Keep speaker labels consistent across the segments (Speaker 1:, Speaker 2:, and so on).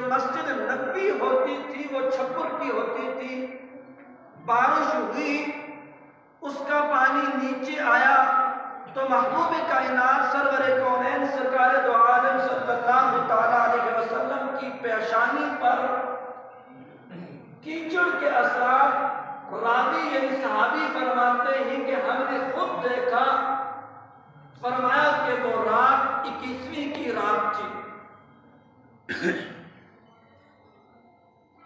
Speaker 1: मस्जिद नबवी होती थी वो छप्पर की होती थी। बारिश हुई, उसका पानी नीचे आया तो महबूब कायनात सरवर कौनैन सरकार दो आलम सल्लल्लाहु तआला अलैहि वसल्लम की पेशानी पर कीचड़ के असरार, रावी यानी सहाबी फरमाते हैं कि हमने खुद देखा, फरमाया कि वो रात 21वीं की रात थी।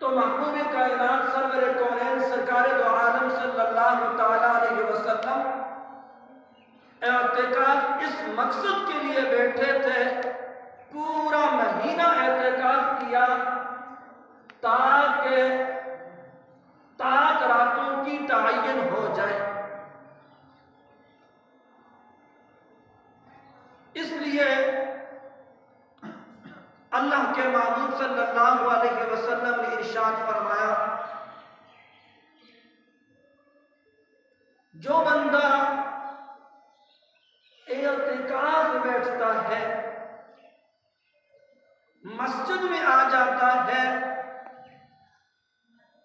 Speaker 1: तो महबूब कायनात सरवर कौनैन सरकार दो आलम सल्लल्लाहु तआला अलैहि वसल्लम एहतिकाफ इस मकसद के लिए बैठे थे, पूरा महीना एहतिकाफ किया ताकि रातों की तयन हो जाए। इसलिए अल्लाह के महबूब सल्लल्लाहु अलैहि वसल्लम ने इरशाद फरमाया, जो बंदा एहतिकाफ बैठता है, मस्जिद में आ जाता है,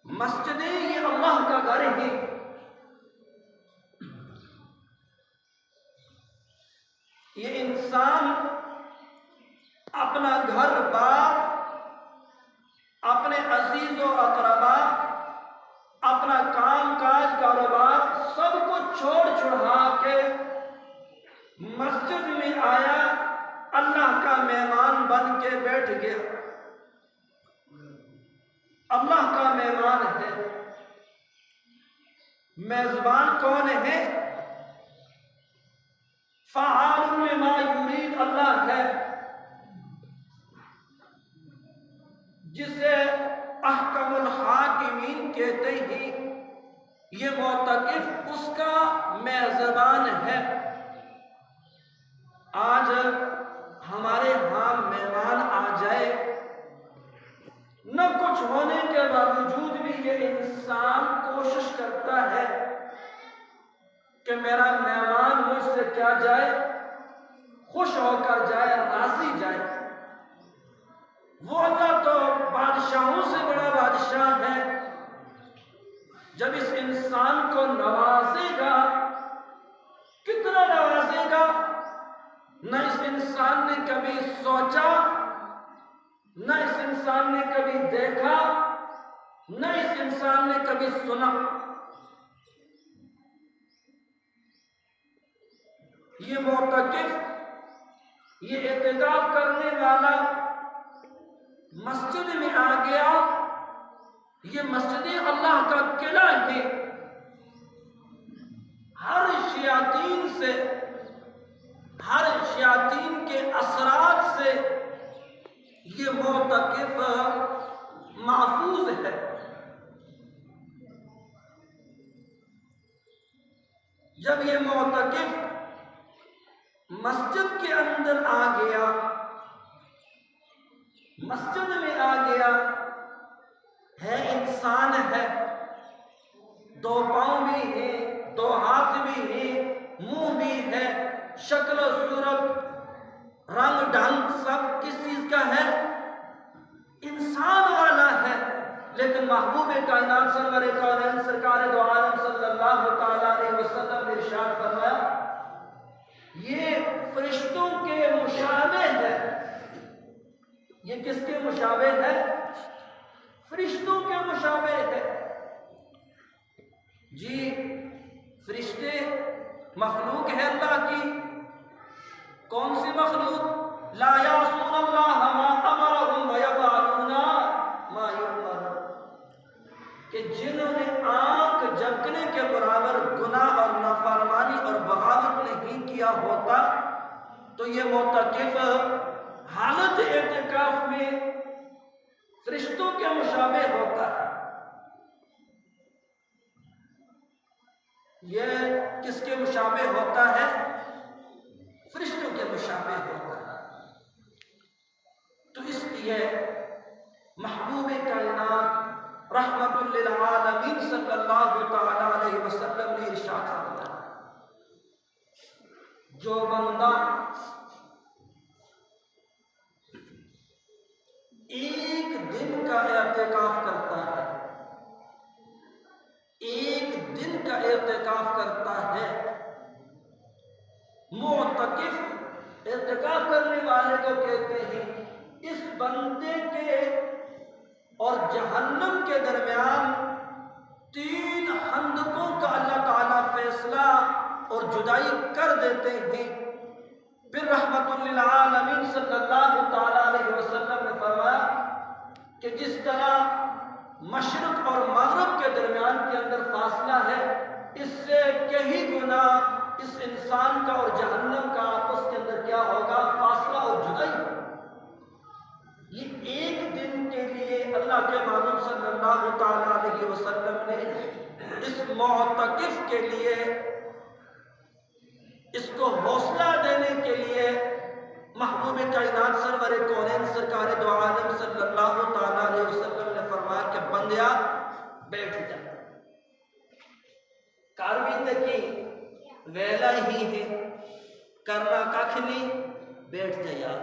Speaker 1: मस्जिदें ये अल्लाह का घर है, ये इंसान अपना घर बार, अपने अजीज व अकरबा, अपना काम काज कारोबार सब कुछ छोड़ छुड़ा के मस्जिद में आया, अल्लाह का मेहमान बन के बैठ गया। अल्लाह का मेहमान है। मेजबान कौन है? फ़आल लिमा युरीद अल्लाह है, जिसे अहकमुल हाकिमीन कहते ही ये मोतकिफ उसका मेजबान है। आज हमारे यहाँ मेहमान आ जाए, न कुछ होने के बावजूद भी ये इंसान कोशिश करता है कि मेरा मेहमान मुझसे क्या जाए, खुश होकर जाए, राजी जाए। वो अल्लाह तो बादशाहों से बड़ा बादशाह है, जब इस इंसान को नवाजेगा, कितना नवाजेगा, न इस इंसान ने कभी सोचा, न इस इंसान ने कभी देखा, न इस इंसान ने कभी सुना। ये मोतकिफ, ये एहतिकाफ करने वाला मस्जिद में आ गया, ये मस्जिद अल्लाह का किला है। हर शयातीन से, हर शयातीन के असरात से ये मोतकिफ महफूज है। जब ये मोतकिफ मस्जिद के अंदर आ गया, मस्जिद में आ गया है, इंसान है, दो पांव भी है, दो हाथ भी है, मुंह भी है, शक्ल सूरत रंग ढंग सब किस चीज का है? इंसान वाला है। लेकिन महबूब कायनात सरवर कौनैन सरकार दो आलम सल्लल्लाहु तआला अलैहि वसल्लम ने इरशाद फरमाया, ये फरिश्तों के मुशाबे है। ये किसके मुशाबे है? फरिश्तों के मुशाबे है। जी, फरिश्ते मखलूक है अल्लाह की। कौन सी मखलूक? ला यासूनल्लाह मा अमरहुम व यफअलूना मा युअमरून, कि जिन्होंने आंख झपकने के बराबर गुनाह और नाफरमानी और बगावत नहीं किया होता, तो ये मोतकिफ हालत एतिकाफ में फरिश्तों के मुशाबे होता है। ये किसके मुशाबे होता है? फरिश्तों के मुशाबे होता है। तो इसलिए महबूब कायनात रहमतुल लिल आलमीन सल्लल्लाहु तआला अलैहि वसल्लम ने इरशाद फरमाया, जो बंदा एक दिन का एहतिकाफ करता है, एक दिन का एहतिकाफ करता है, मुअतकिफ एहतिकाफ करने वाले को कहते हैं। इस बंदे के और जहन्नम के दरमियान 3 हंदकों का अल्लाह ताला फैसला और जुदाई कर देते हैं। फिर रहमतुल लिल आलमीन सल्लल्लाहु ताला अलैहि वसल्लम ने फरमाया कि जिस तरह मशरिक और मगरिब के दरमियान के अंदर फासला है, इससे कई गुना इस इंसान का और जहन्नम का आपस के अंदर क्या होगा, फासला और जुदाई होगा। ये एक दिन के लिए अल्लाह के मानूब सल्लल्लाहु ताला अलैहि वसल्लम ने इस मुअतकिफ के लिए, इसको हौसला देने के लिए महबूब कायनात सरवर कौनैन सरकार दो आलम सल्लल्लाहु ताला अलैहि वसल्लम ने फरमाया कि बंदिया बैठ जा, कारबीते की वेला ही है, करना कख नहीं, बैठ जा यार।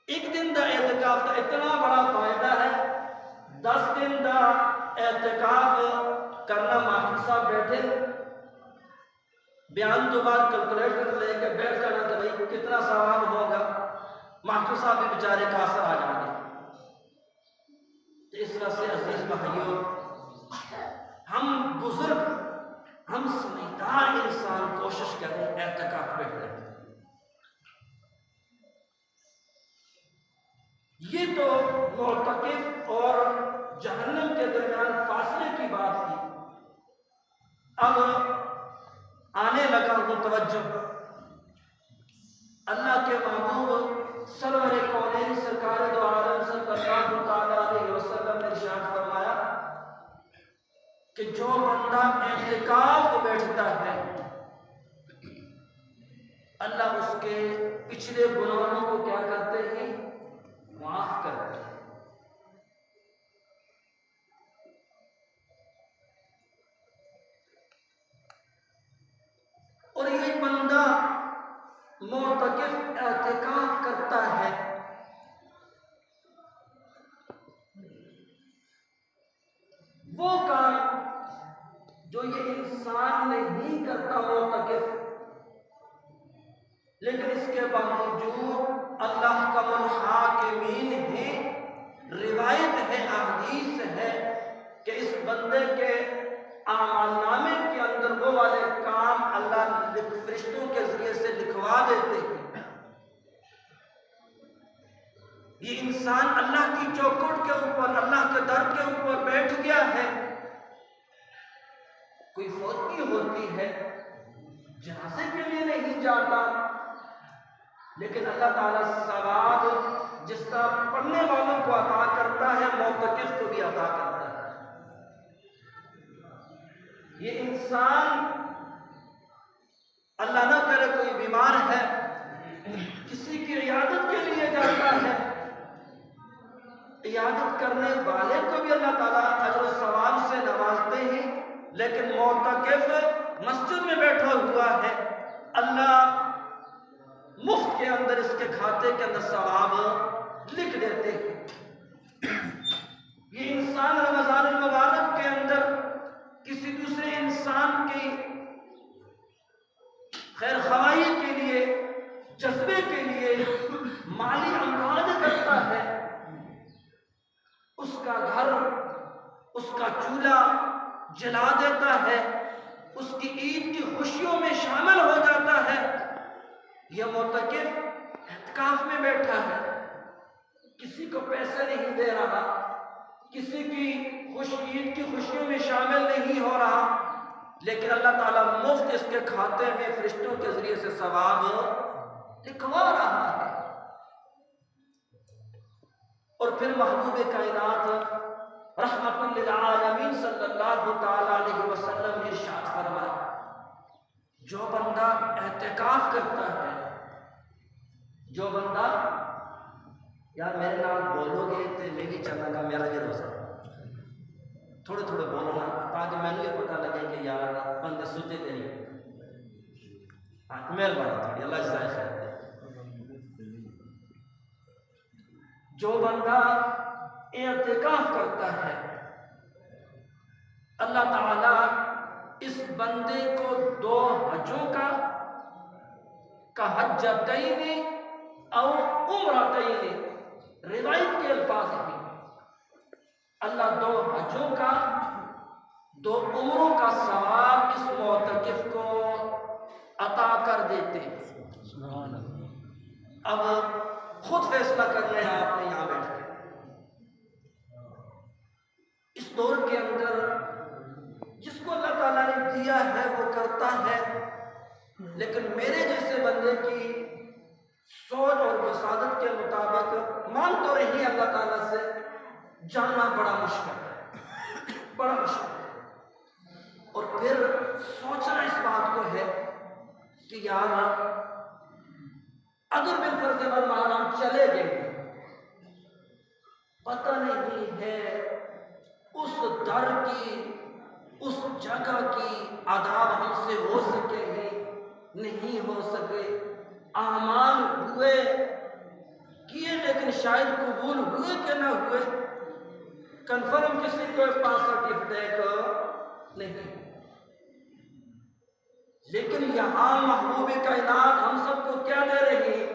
Speaker 1: एक दिन का एहतिकाफ का इतना बड़ा फायदा है, 10 दिन का एहतिकाफ करना। मास्टर साहब बैठे बयान तो बाद कैलकुलेटर लेके बैठ जाना तो भाई कितना सवाब होगा, मास्टर साहब भी बेचारे कासर आ जाएंगे। तो इस तरह से अजीज भाइयों, हम बुजुर्ग, हम समझदार इंसान कोशिश करें एहतिकाफ बैठने की। ये तो मुअतकिफ और जहन्नम के दरमियान फासले की बात की। अब आने लगा हूं तवज्जो, अल्लाह के महबूब सरवर कौनैन सरकार दो आलम सल्लल्लाहु ताला अलैहि वसल्लम ने इरशाद फरमाया कि जो बंदा एहतिकाफ बैठता है, अल्लाह उसके पिछले गुनाहों को क्या करते हैं, माफ करते हैं। और ये बंदा मुअतकिफ एहतिकाफ करता है, वो काम जो ये इंसान नहीं करता मुअतकिफ, लेकिन इसके बावजूद अल्लाह का मुल्हाकिमीन है, रिवायत है, अहदीस है कि इस बंदे के आमालनामे के अंदर वो वाले काम अल्लाह फरिश्तों के जरिए से लिखवा देते हैं। ये इंसान अल्लाह की चौखट के ऊपर, अल्लाह के दर के ऊपर बैठ गया है, कोई फौत होती है, जनाजे के लिए नहीं जाता, लेकिन अल्लाह ताला सवाब जिस तरह पढ़ने वालों को अता करता है, मुअतकिफ को भी अता करता है। ये इंसान अल्लाह न करे कोई बीमार है, किसी की इयादत के लिए जाता है, इयादत करने वाले को भी अल्लाह ताला अजर सवाब से नवाजते हैं, लेकिन मुअतकिफ मस्जिद में बैठा हुआ है, अल्लाह मुफ्त के अंदर इसके खाते के अंदर सवाब लिख देते हैं। ये इंसान रमजान मुबारक के अंदर किसी दूसरे इंसान की खैर खवाई के लिए, जज्बे के लिए माली अमदाद करता है, उसका घर, उसका चूल्हा जला देता है, उसकी ईद की खुशियों में शामिल हो जाता है। यह मुअतकिफ एहतिकाफ में बैठा है, किसी को पैसे नहीं दे रहा, किसी की ईद की खुशियों में शामिल नहीं हो रहा, लेकिन अल्लाह ताला मुफ्त इसके खाते में फरिश्तों के जरिए से सवाब लिखवा रहा है। और फिर महबूब कायनात रहमतुल लिल आलमीन सल्लल्लाहु ताला अलैहि वसल्लम ने इरशाद फरमाया, जो बंदा एहतिकाफ करता है, जो बंदा, यार मेरे नाम बोलोगे तो मैं भी चलांगा, मेरा भी रोजा थोड़े थोड़े बोलो ना, ताकि मैंने भी पता लगे कि यार बंदे सुते थे नहीं। हाँ मेहरबानी थोड़ी, अल्लाह जज़ाए खैर दे। जो बंदा इत्तिकाफ करता है, अल्लाह ताला इस बंदे को 2 हजों का हज्जतैनी और उम्रतैनी, रिवायत के अल्फाज हैं, अल्लाह 2 हजों का 2 उम्रों का सवाब इस मोतकिफ को अता कर देते हैं। अब खुद फैसला करना है आपने यहां बैठ के। इस दौर के अंदर जिसको अल्लाह ताला ने दिया है वो करता है, लेकिन मेरे जैसे बंदे की सोच और वसादत के मुताबिक मान तो रही अल्लाह ताला से, जानना बड़ा मुश्किल है, बड़ा मुश्किल है। और फिर सोचना इस बात को है कि यार अगर बिलफर्ज वल हम चले गए, पता नहीं है उस दर की, उस जगह की आदाब हमसे हो सके ही नहीं हो सके। आमाल हुए किए लेकिन शायद कबूल हुए कि ना हुए, कंफर्म किसी को पास सर्टिफिकेट नहीं। लेकिन यहां महबूब कायनात हम सबको क्या दे रहे हैं?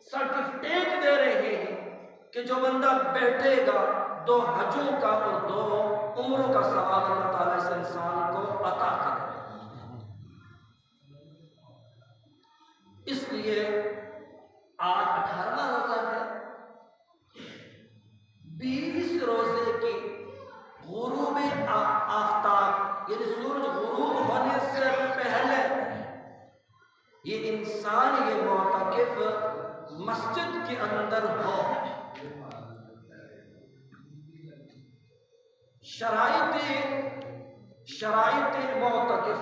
Speaker 1: सर्टिफिकेट दे रहे हैं कि जो बंदा बैठेगा 2 हजों का और 2 उम्रों का सवाब अल्लाह ताला इस इंसान को अता करे। इसलिए आज 18वां रोजा है, 20 रोजे की गुरूब आफ्ताब यानी सूरज गुरूब होने से पहले ये इंसान, ये मोतकिफ मस्जिद के अंदर हो, शराइत मोतकिफ,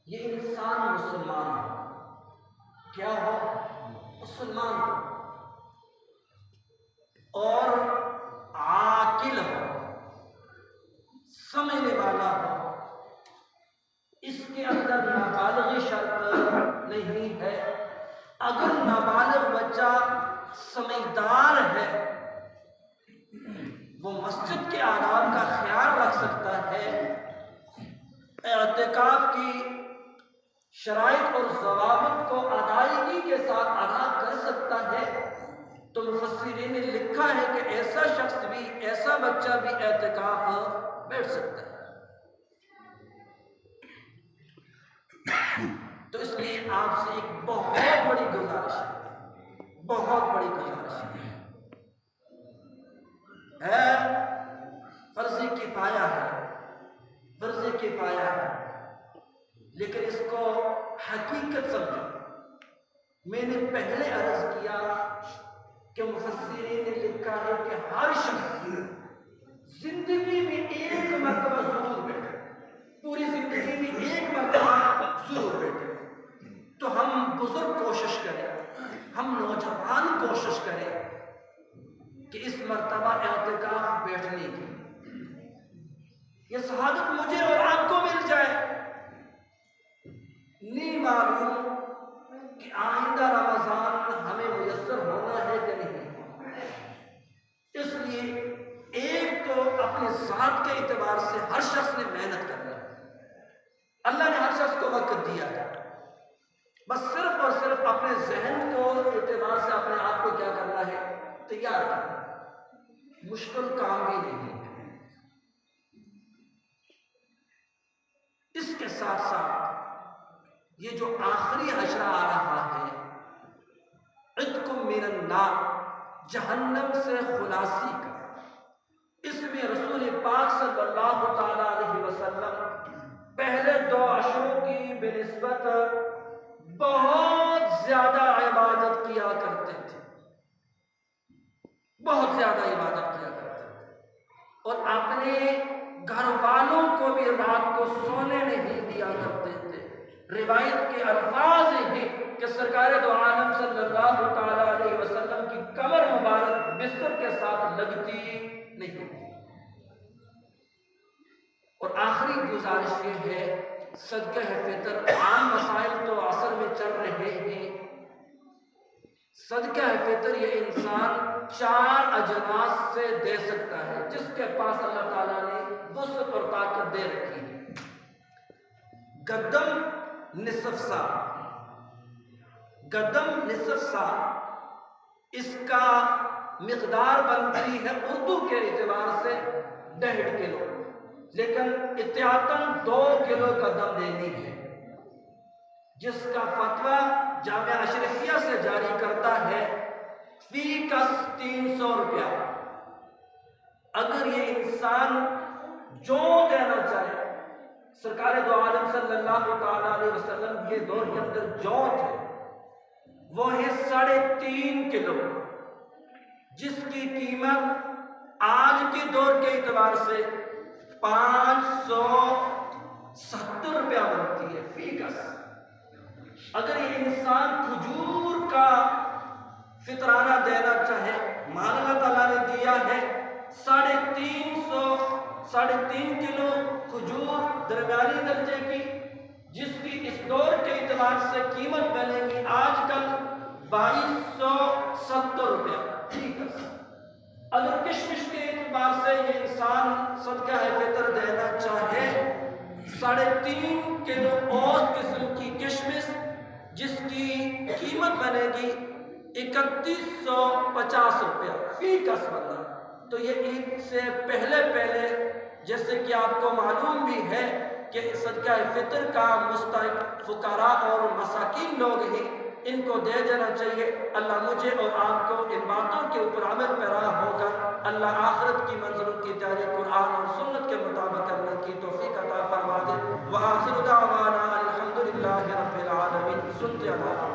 Speaker 1: ये इंसान मुसलमान हो, क्या हो? मुसलमान हो और आकिल हो, समझने वाला हो। इसके अंदर नाबालिग शर्त नहीं है। अगर नाबालिग बच्चा समझदार है, वो मस्जिद के आदाब का ख्याल रख सकता है, इत्तिकाफ की शराइत और ज़वाबित को अदायगी के साथ अदा कर सकता है, तो मुफस्सिरीन ने लिखा है कि ऐसा शख्स भी, ऐसा बच्चा भी इत्तिकाफ बैठ सकता है। तो इसलिए आपसे एक बहुत बड़ी गुजारिश है, बहुत बड़ी गुजारिश है। फर्ज़ किफ़ाया है, फर्ज़ किफ़ाया है, लेकिन इसको हकीकत समझो। मैंने पहले अर्ज किया कि मुफस्सिरीन ने लिखा है कि हर शख्स जिंदगी में एक मरतबा जरूर बैठे, पूरी जिंदगी में एक मरतबा जरूर बैठे। तो हम बुजुर्ग कोशिश करें, हम नौजवान कोशिश करें कि इस मरतबा इत्तिकाफ बैठने की ये शहादत मुझे और आपको मिल जाए। नहीं मालूम कि आइंदा रमजान हमें मुयस्सर होना है कि नहीं। इसलिए एक तो अपने ज़ात के एतबार से हर शख्स ने मेहनत करनी है। अल्लाह ने हर शख्स को वक्त दिया है, बस सिर्फ और सिर्फ अपने जहन को एतबार से अपने आप को क्या करना है? तैयार करना। मुश्किल काम भी नहीं है। इसके साथ साथ ये जो आखिरी हशरा आ रहा है, इत्कुम मिनन नार, जहन्नम से खुलासी का, इसमें रसूल पाक सल्लल्लाहु तआला अलैहि वसल्लम पहले 2 अशरों की बिनिस्बत बहुत ज्यादा इबादत किया करते थे, बहुत ज्यादा इबादत किया करते थे, और अपने घर वालों को भी रात को सोने नहीं दिया करते थे। रिवायत के अल्फाज हैं कि सरकार दो आलम सल्लल्लाहु तआला अलैहि वसल्लम की कमर मुबारक बिस्तर के साथ लगती नहीं। और आखिरी गुजारिश ये है, सदका फितर, आम मसाइल तो असर में चल रहे हैं, सदका फितर ये इंसान 4 अजनास से दे सकता है जिसके पास अल्लाह ताला ने वुसअत और ताकत दे रखी है। गद्दम निसफ सा, गद्दम निसफ सा इसका मिकदार बनती है उर्दू के एतबार से 1.5 किलो, लेकिन इत्यातन 2 किलो गद्दम देनी है, जिसका फतवा जामिया अशरफिया से जारी करता है फी कस 300 रुपया। अगर ये इंसान जो देना चाहे, सरकार दो आलम सल्लल्लाहु ताला अलैहि वसल्लम के दौर के अंदर जो थे वो है 3.5 किलो, जिसकी कीमत आज के दौर के एतबार से 570 रुपया बनती है फी कस। अगर ये इंसान खजूर का फितराना देना चाहे, मान अल्लाह ताला ने दिया है 3.5 किलो खजूर दरमियानी दर्जे की, जिसकी इस दौर के एतबार से कीमत बनेगी आजकल 2270 रुपया ठीक है। अगर किशमिश के एतबार से ये इंसान सदका फितर देना चाहे 3.5 किलो और किस्म की किशमिश, जिसकी कीमत बनेगी 3150 रुपया फी कस बंदा। तो ये ईद से पहले जैसे कि आपको मालूम भी है कि सदका फितर का मुस्तहिक फुकारा और मसाकीन लोग ही इनको दे देना चाहिए। अल्लाह मुझे और आपको इन बातों के ऊपर अमल पैरा होकर अल्लाह आखिरत की मंजिलों की तैयारी कुरान और सुन्नत के मुताबिक करने की तौफीक अता फरमा दे। व आखिर दावाना अल्हम्दुलिल्लाहि रब्बिल आलमीन। सुनते